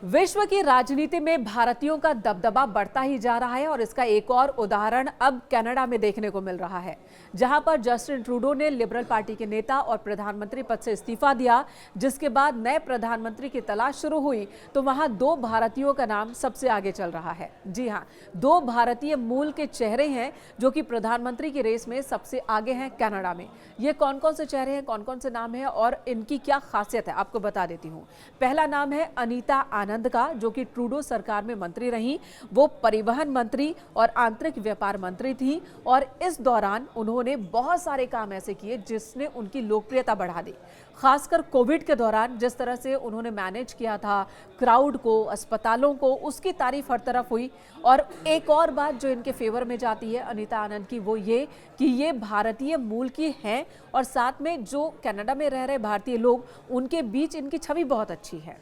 विश्व की राजनीति में भारतीयों का दबदबा बढ़ता ही जा रहा है और इसका एक और उदाहरण अब कनाडा में देखने को मिल रहा है, जहां पर जस्टिन ट्रूडो ने लिबरल पार्टी के नेता और प्रधानमंत्री पद से इस्तीफा दिया। जिसके बाद नए प्रधानमंत्री की तलाश शुरू हुई तो वहां दो भारतीयों का नाम सबसे आगे चल रहा है। जी हां, दो भारतीय मूल के चेहरे हैं जो कि प्रधानमंत्री की रेस में सबसे आगे हैं कनाडा में। ये कौन कौन से चेहरे हैं, कौन कौन से नाम है और इनकी क्या खासियत है, आपको बता देती हूँ। पहला नाम है अनीता आनंद का, जो कि ट्रूडो सरकार में मंत्री रही। वो परिवहन मंत्री और आंतरिक व्यापार मंत्री थी और इस दौरान उन्होंने बहुत सारे काम ऐसे किए जिसने उनकी लोकप्रियता बढ़ा दी। खासकर कोविड के दौरान जिस तरह से उन्होंने मैनेज किया था क्राउड को, अस्पतालों को, उसकी तारीफ हर तरफ हुई। और एक और बात जो इनके फेवर में जाती है अनीता आनंद की, वो ये कि ये भारतीय मूल की हैं और साथ में जो कनाडा में रह रहे भारतीय लोग, उनके बीच इनकी छवि बहुत अच्छी है।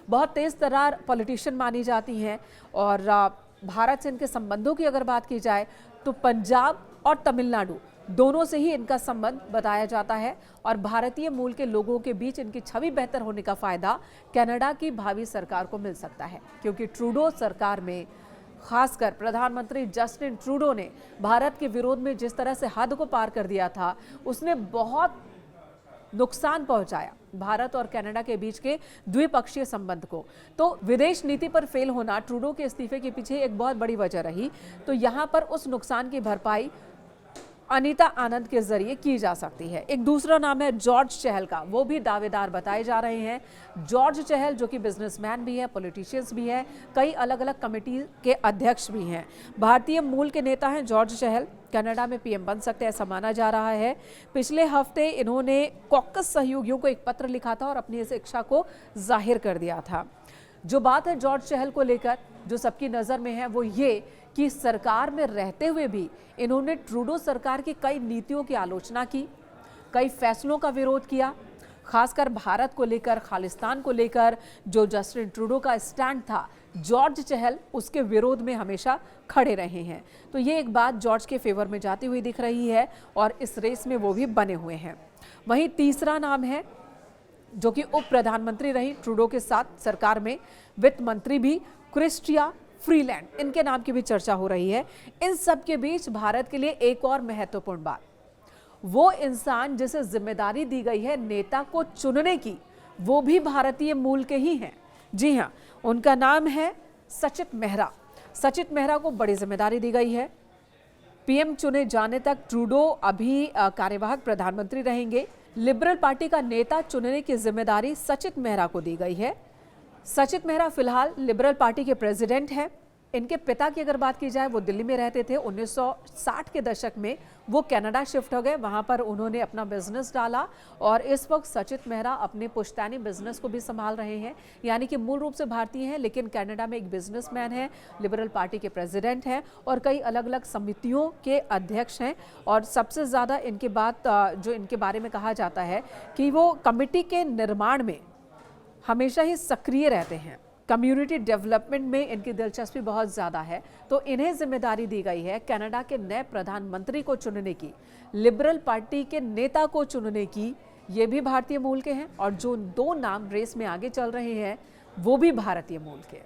बहुत तेज तर्रार पॉलिटिशियन मानी जाती हैं और भारत से इनके संबंधों की अगर बात की जाए तो पंजाब और तमिलनाडु दोनों से ही इनका संबंध बताया जाता है और भारतीय मूल के लोगों के बीच इनकी छवि बेहतर होने का फायदा कनाडा की भावी सरकार को मिल सकता है, क्योंकि ट्रूडो सरकार में खासकर प्रधानमंत्री जस्टिन ट्रूडो ने भारत के विरोध में जिस तरह से हद को पार कर दिया था, उसने बहुत नुकसान पहुंचाया भारत और कनाडा के बीच के द्विपक्षीय संबंध को। तो विदेश नीति पर फेल होना ट्रूडो के इस्तीफे के पीछे एक बहुत बड़ी वजह रही। तो यहां पर उस नुकसान की भरपाई अनीता आनंद के जरिए की जा सकती है। एक दूसरा नाम है जॉर्ज चहल का, वो भी दावेदार बताए जा रहे हैं। जॉर्ज चहल जो कि बिजनेसमैन भी है, पॉलिटिशियंस भी है, कई अलग अलग कमेटी के अध्यक्ष भी हैं। भारतीय मूल के नेता हैं जॉर्ज चहल, कनाडा में पीएम बन सकते हैं ऐसा माना जा रहा है। पिछले हफ्ते इन्होंने कॉकस सहयोगियों को एक पत्र लिखा था और अपनी इस इच्छा को जाहिर कर दिया था। जो बात है जॉर्ज चहल को लेकर जो सबकी नज़र में है वो ये कि सरकार में रहते हुए भी इन्होंने ट्रूडो सरकार की कई नीतियों की आलोचना की, कई फैसलों का विरोध किया। खासकर भारत को लेकर, खालिस्तान को लेकर जो जस्टिन ट्रूडो का स्टैंड था, जॉर्ज चहल उसके विरोध में हमेशा खड़े रहे हैं। तो ये एक बात जॉर्ज के फेवर में जाती हुई दिख रही है और इस रेस में वो भी बने हुए हैं। वहीं तीसरा नाम है जो कि उप प्रधानमंत्री रही ट्रूडो के साथ सरकार में, वित्त मंत्री भी, क्रिस्टिया फ्रीलैंड, इनके नाम की भी चर्चा हो रही है। इन सब के बीच भारत के लिए एक और महत्वपूर्ण बात, वो इंसान जिसे जिम्मेदारी दी गई है नेता को चुनने की, वो भी भारतीय मूल के ही हैं। जी हाँ, उनका नाम है सचित मेहरा। सचित मेहरा को बड़ी जिम्मेदारी दी गई है। पीएम चुने जाने तक ट्रूडो अभी कार्यवाहक प्रधानमंत्री रहेंगे। लिबरल पार्टी का नेता चुनने की जिम्मेदारी सचित मेहरा को दी गई है। सचित मेहरा फिलहाल लिबरल पार्टी के प्रेसिडेंट हैं। इनके पिता की अगर बात की जाए, वो दिल्ली में रहते थे। 1960 के दशक में वो कनाडा शिफ्ट हो गए, वहां पर उन्होंने अपना बिजनेस डाला और इस वक्त सचित मेहरा अपने पुश्तैनी बिजनेस को भी संभाल रहे हैं। यानी कि मूल रूप से भारतीय हैं लेकिन कनाडा में एक बिजनेसमैन है, लिबरल पार्टी के प्रेसिडेंट हैं और कई अलग अलग समितियों के अध्यक्ष हैं। और सबसे ज़्यादा इनके बात जो इनके बारे में कहा जाता है कि वो कमेटी के निर्माण में हमेशा ही सक्रिय रहते हैं। कम्युनिटी डेवलपमेंट में इनकी दिलचस्पी बहुत ज़्यादा है। तो इन्हें जिम्मेदारी दी गई है कनाडा के नए प्रधानमंत्री को चुनने की, लिबरल पार्टी के नेता को चुनने की। ये भी भारतीय मूल के हैं और जो दो नाम रेस में आगे चल रहे हैं वो भी भारतीय मूल के।